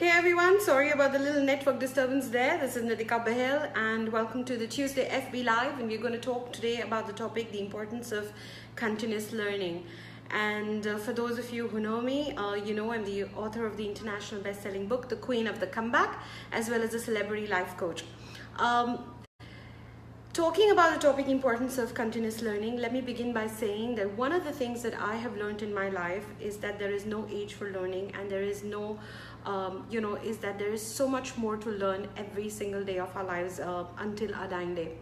Hey everyone, sorry about the little network disturbance there. This is Nidhika Bahl and welcome to the Tuesday FB Live, and we're going to talk today about the topic, the importance of continuous learning. And for those of you who know me, you know I'm the author of the international best-selling book, The Queen of the Comeback, as well as a celebrity life coach. Talking about the topic, importance of continuous learning, let me begin by saying that one of the things that I have learned in my life is that there is no age for learning, and there is no, is that there is so much more to learn every single day of our lives until our dying day.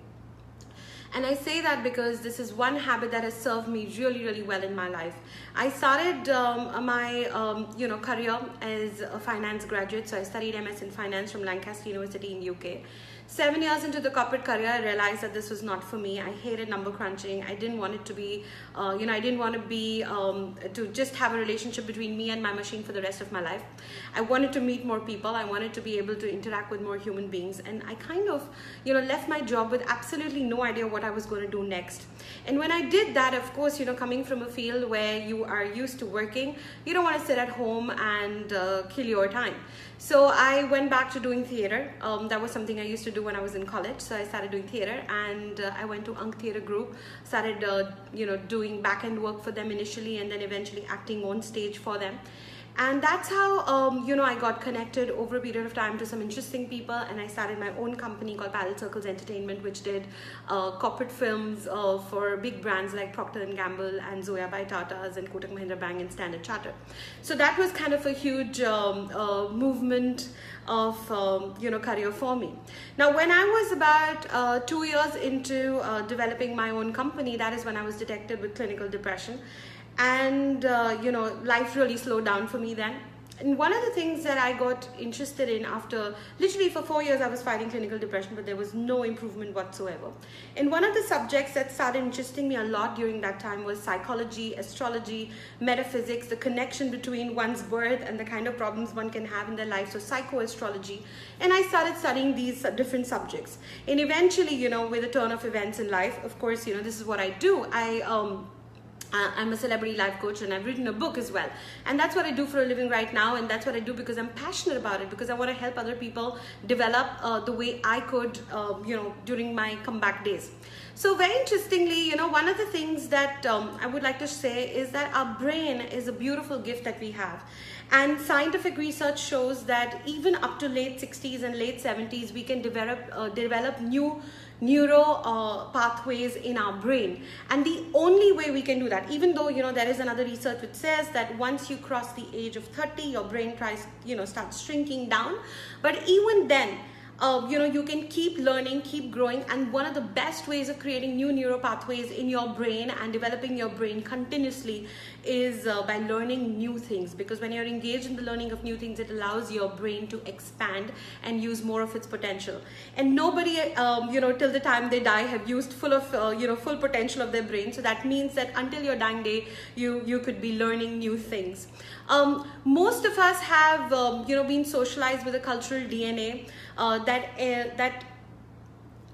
And I say that because this is one habit that has served me really, really well in my life. I started my career as a finance graduate. So I studied MS in finance from Lancaster University in UK. 7 years into the corporate career, I realized that this was not for me. I hated number crunching. I didn't want it to be, I didn't want to be, to just have a relationship between me and my machine for the rest of my life. I wanted to meet more people. I wanted to be able to interact with more human beings. And I kind of, left my job with absolutely no idea what I was going to do next. And when I did that, of course, coming from a field where you are used to working, you don't want to sit at home and kill your time. So I went back to doing theater. That was something I used to do when I was in college. So I started doing theater, and I went to Unk Theater Group, started doing back-end work for them initially, and then eventually acting on stage for them. And that's how, I got connected over a period of time to some interesting people, and I started my own company called Parallel Circles Entertainment, which did corporate films for big brands like Procter & Gamble and Zoya by Tata's and Kotak Mahindra Bank and Standard Chartered. So that was kind of a huge movement of career for me. Now, when I was about 2 years into developing my own company, that is when I was detected with clinical depression. And, life really slowed down for me then. And one of the things that I got interested in after, literally for 4 years, I was fighting clinical depression, but there was no improvement whatsoever. And one of the subjects that started interesting me a lot during that time was psychology, astrology, metaphysics, the connection between one's birth and the kind of problems one can have in their life, so psychoastrology. And I started studying these different subjects. And eventually, with a turn of events in life, of course, this is what I do. I'm a celebrity life coach, and I've written a book as well. And that's what I do for a living right now. And that's what I do because I'm passionate about it, because I want to help other people develop the way I could, during my comeback days. So very interestingly, one of the things that I would like to say is that our brain is a beautiful gift that we have. And scientific research shows that even up to late 60s and late 70s, we can develop new neuro pathways in our brain. And the only way we can do that, even though there is another research which says that once you cross the age of 30, your brain starts shrinking down. But even then, you can keep learning, keep growing, and one of the best ways of creating new neural pathways in your brain and developing your brain continuously is by learning new things. Because when you're engaged in the learning of new things, it allows your brain to expand and use more of its potential. And nobody, till the time they die, have used full potential of their brain. So that means that until your dying day, you could be learning new things. Most of us have, been socialized with a cultural DNA that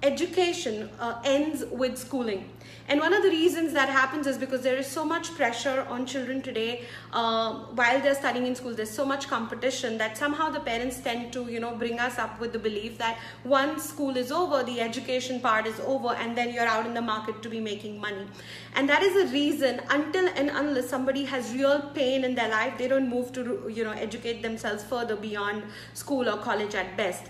education ends with schooling. And one of the reasons that happens is because there is so much pressure on children today while they're studying in school. There's so much competition that somehow the parents tend to, bring us up with the belief that once school is over, the education part is over, and then you're out in the market to be making money. And that is the reason, until and unless somebody has real pain in their life, they don't move to, educate themselves further beyond school or college at best.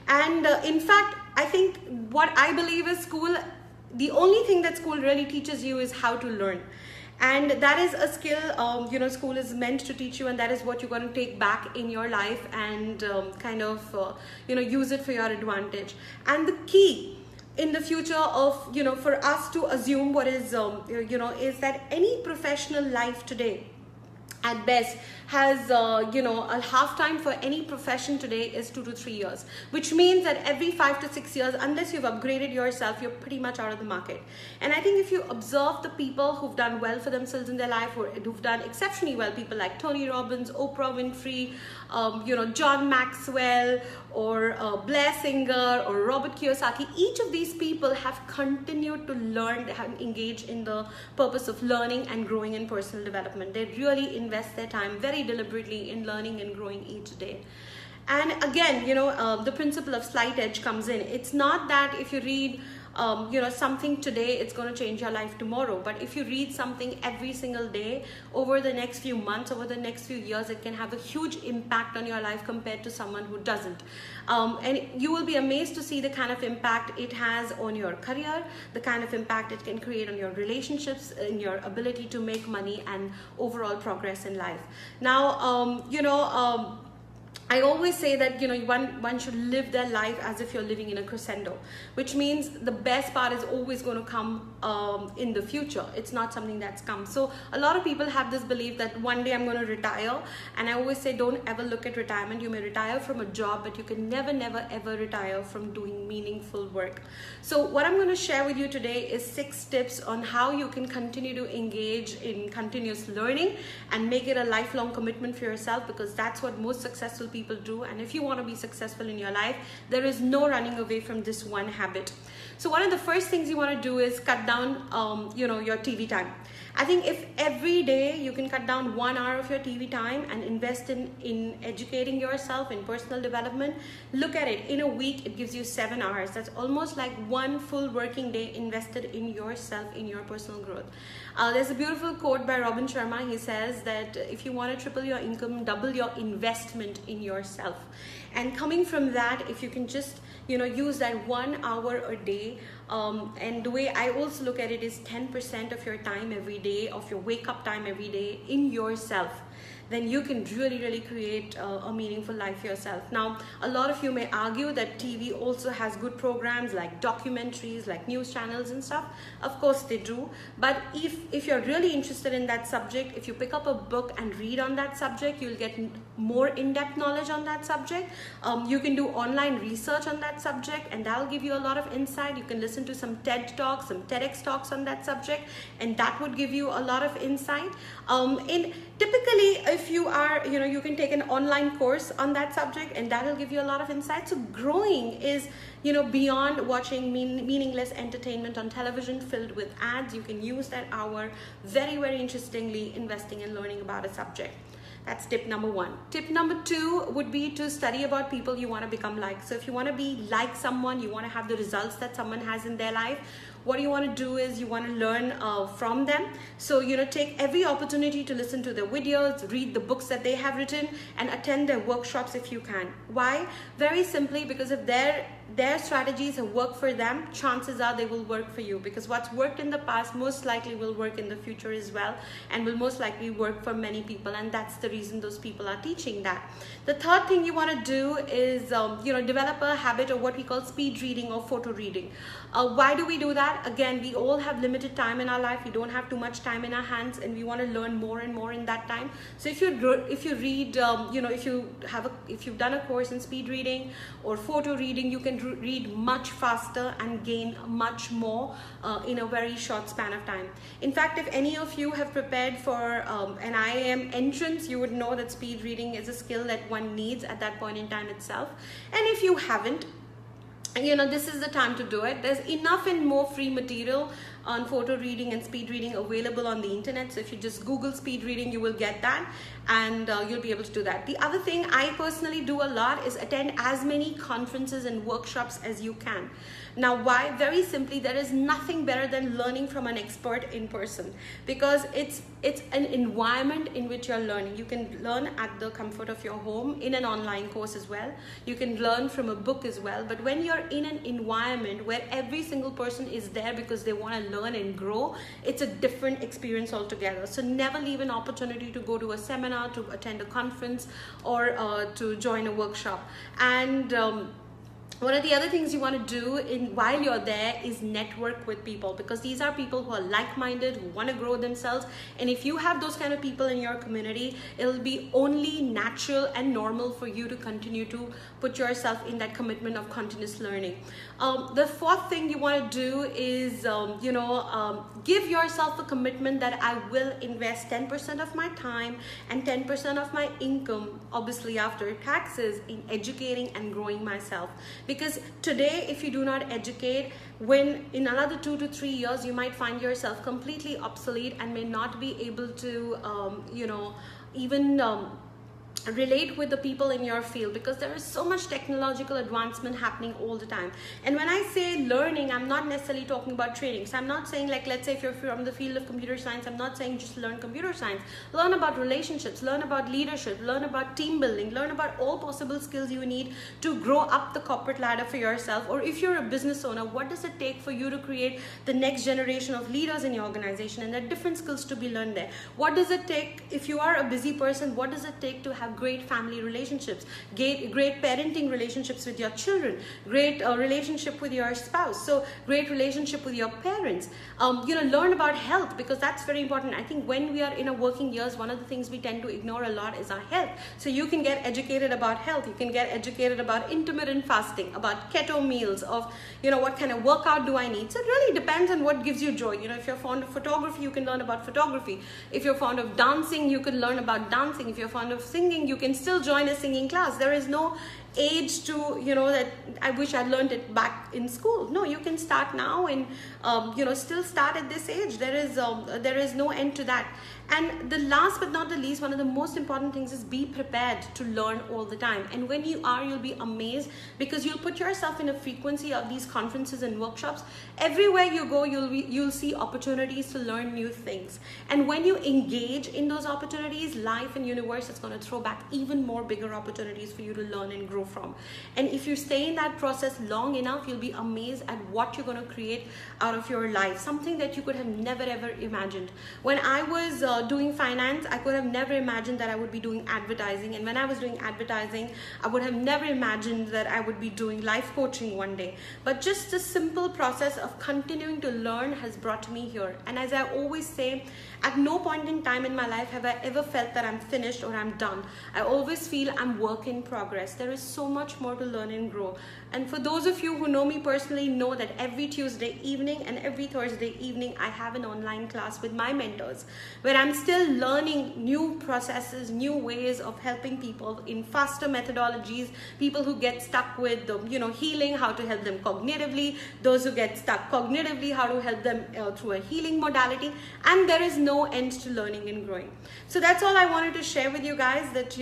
And in fact, I think what I believe is school, the only thing that school really teaches you is how to learn. And that is a skill, school is meant to teach you, and that is what you're going to take back in your life and use it for your advantage. And the key in the future of, for us to assume what is, is that any professional life today, at best, has a half time for any profession today is 2 to 3 years, which means that every 5 to 6 years, unless you've upgraded yourself, you're pretty much out of the market. And I think if you observe the people who've done well for themselves in their life, or who've done exceptionally well, people like Tony Robbins, Oprah Winfrey, John Maxwell, or Blair Singer, or Robert Kiyosaki, each of these people have continued to learn, have engaged in the purpose of learning and growing in personal development. They really invest their time very deliberately in learning and growing each day. And again, the principle of slight edge comes in. It's not that if you read something today, it's going to change your life tomorrow. But if you read something every single day over the next few months, over the next few years, it can have a huge impact on your life compared to someone who doesn't. And you will be amazed to see the kind of impact it has on your career, the kind of impact it can create on your relationships, in your ability to make money and overall progress in life. Now, I always say that one should live their life as if you're living in a crescendo, which means the best part is always going to come in the future. It's not something that's come. So a lot of people have this belief that one day I'm going to retire, and I always say don't ever look at retirement. You may retire from a job, but you can never ever retire from doing meaningful work. So what I'm going to share with you today is 6 tips on how you can continue to engage in continuous learning and make it a lifelong commitment for yourself, because that's what most successful people do. And if you want to be successful in your life, there is no running away from this one habit. So one of the first things you want to do is cut down your TV time. I think if every day you can cut down 1 hour of your TV time and invest in educating yourself, in personal development, look at it. In a week, it gives you 7 hours. That's almost like 1 full working day invested in yourself, in your personal growth. There's a beautiful quote by Robin Sharma. He says that if you want to triple your income, double your investment in yourself. And coming from that, if you can just use that 1 hour a day, and the way I also look at it is 10% of your time every day, of your wake up time every day in yourself, then you can really create a meaningful life for yourself. Now, a lot of you may argue that TV also has good programs like documentaries, like news channels and stuff. Of course they do. But if you're really interested in that subject, if you pick up a book and read on that subject, you'll get more in-depth knowledge on that subject. You can do online research on that subject, and that'll give you a lot of insight. You can listen to some TED Talks, some TEDx Talks on that subject, and that would give you a lot of insight. Typically, if you are, you can take an online course on that subject, and that'll give you a lot of insight. So growing is, beyond watching meaningless entertainment on television filled with ads. You can use that hour very interestingly investing and learning about a subject. That's tip number 1. Tip number 2 would be to study about people you want to become like. So if you want to be like someone, you want to have the results that someone has in their life, what you want to do is you want to learn from them. So take every opportunity to listen to their videos, read the books that they have written, and attend their workshops if you can. Why? Very simply, because if their strategies have worked for them, chances are they will work for you, because what's worked in the past most likely will work in the future as well, and will most likely work for many people, and that's the reason those people are teaching that. The third thing you want to do is develop a habit of what we call speed reading or photo reading. Why do we do that? Again, we all have limited time in our life. We don't have too much time in our hands, and we want to learn more and more in that time. So if you read, if you've done a course in speed reading or photo reading, you can read much faster and gain much more in a very short span of time. In fact, if any of you have prepared for an IIM entrance, you would know that speed reading is a skill that one needs at that point in time itself. And if you haven't, this is the time to do it. There's enough and more free material on photo reading and speed reading available on the internet. So if you just Google speed reading, you will get that, and you'll be able to do that. The other thing I personally do a lot is attend as many conferences and workshops as you can. Now, why? Very simply, there is nothing better than learning from an expert in person, because it's an environment in which you're learning. You can learn at the comfort of your home in an online course as well. You can learn from a book as well. But when you're in an environment where every single person is there because they want to learn and grow, it's a different experience altogether. So never leave an opportunity to go to a seminar, to attend a conference, or to join a workshop. And one of the other things you want to do while you're there is network with people, because these are people who are like-minded, who want to grow themselves. And if you have those kind of people in your community, it'll be only natural and normal for you to continue to put yourself in that commitment of continuous learning. The fourth thing you want to do is give yourself a commitment that I will invest 10% of my time and 10% of my income, obviously after taxes, in educating and growing myself. Because today, if you do not educate, when in another 2 to 3 years, you might find yourself completely obsolete and may not be able to, even relate with the people in your field, because there is so much technological advancement happening all the time. And when I say learning, I'm not necessarily talking about training. So I'm not saying, like, let's say if you're from the field of computer science, I'm not saying just learn computer science. Learn about relationships, learn about leadership, learn about team building, learn about all possible skills you need to grow up the corporate ladder for yourself. Or if you're a business owner, what does it take for you to create the next generation of leaders in your organization? And there are different skills to be learned there. What does it take if you are a busy person? What does it take to have great family relationships, great parenting relationships with your children, great relationship with your spouse, so great relationship with your parents? Learn about health, because that's very important. I think when we are in our working years, one of the things we tend to ignore a lot is our health. So you can get educated about health. You can get educated about intermittent fasting, about keto meals, of what kind of workout do I need. So it really depends on what gives you joy. If you're fond of photography, you can learn about photography. If you're fond of dancing, you can learn about dancing. If you're fond of singing, you can still join a singing class. There is no age to, that I wish I learned it back in school. No, you can start now and, still start at this age. There is no end to that. And the last but not the least, one of the most important things is be prepared to learn all the time. And when you are, you'll be amazed, because you'll put yourself in a frequency of these conferences and workshops. Everywhere you go, you'll see opportunities to learn new things. And when you engage in those opportunities, life and universe is going to throw back even more bigger opportunities for you to learn and grow from. And if you stay in that process long enough, you'll be amazed at what you're going to create out of your life, something that you could have never ever imagined. When I was doing finance, I could have never imagined that I would be doing advertising. And when I was doing advertising, I would have never imagined that I would be doing life coaching one day. But just the simple process of continuing to learn has brought me here. And as I always say, at no point in time in my life have I ever felt that I'm finished or I'm done. I always feel I'm work in progress. There is so much more to learn and grow. And for those of you who know me personally, know that every Tuesday evening and every Thursday evening, I have an online class with my mentors, where I'm still learning new processes, new ways of helping people in faster methodologies, people who get stuck with healing, how to help them cognitively, those who get stuck cognitively, how to help them through a healing modality. And there is no end to learning and growing. So that's all I wanted to share with you guys, that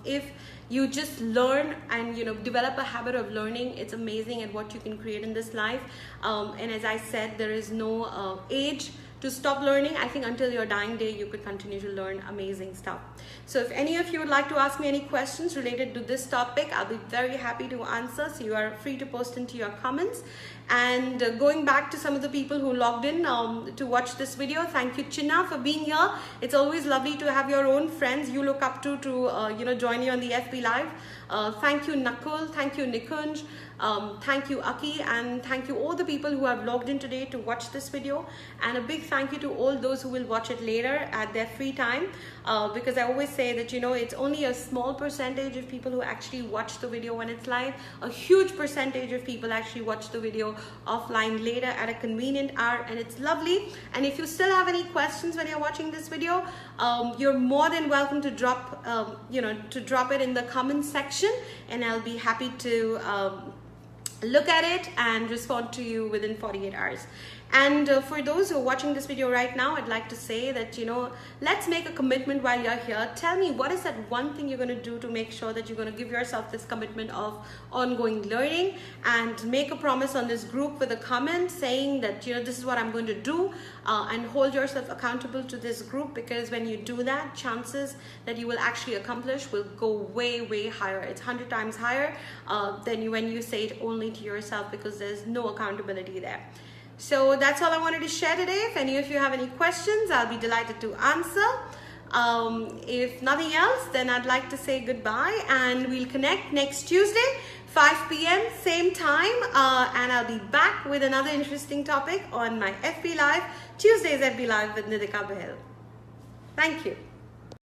if you just learn and develop a habit of learning, it's amazing at what you can create in this life. And as I said, there is no age to stop learning. I think until your dying day, you could continue to learn amazing stuff. So if any of you would like to ask me any questions related to this topic, I'll be very happy to answer. So you are free to post into your comments. And going back to some of the people who logged in to watch this video, thank you, Chinna, for being here. It's always lovely to have your own friends you look up to join you on the FB Live. Thank you, Nakul. Thank you, Nikunj. Thank you, Aki, and thank you all the people who have logged in today to watch this video. And a big thank you to all those who will watch it later at their free time, because I always say that it's only a small percentage of people who actually watch the video when it's live. A huge percentage of people actually watch the video offline later at a convenient hour, and it's lovely. And if you still have any questions when you're watching this video, you're more than welcome to drop it in the comments section, and I'll be happy to look at it and respond to you within 48 hours. And for those who are watching this video right now, I'd like to say that, let's make a commitment while you're here. Tell me, what is that one thing you're going to do to make sure that you're going to give yourself this commitment of ongoing learning, and make a promise on this group with a comment saying that, this is what I'm going to do, and hold yourself accountable to this group, because when you do that, chances that you will actually accomplish will go way, way higher. It's 100 times higher than when you say it only to yourself, because there's no accountability there. So that's all I wanted to share today. If any of you have any questions, I'll be delighted to answer. If nothing else, then I'd like to say goodbye, and we'll connect next Tuesday, 5 p.m. same time, and I'll be back with another interesting topic on my FB Live, Tuesday's FB Live with Nidhika Bahl. Thank you.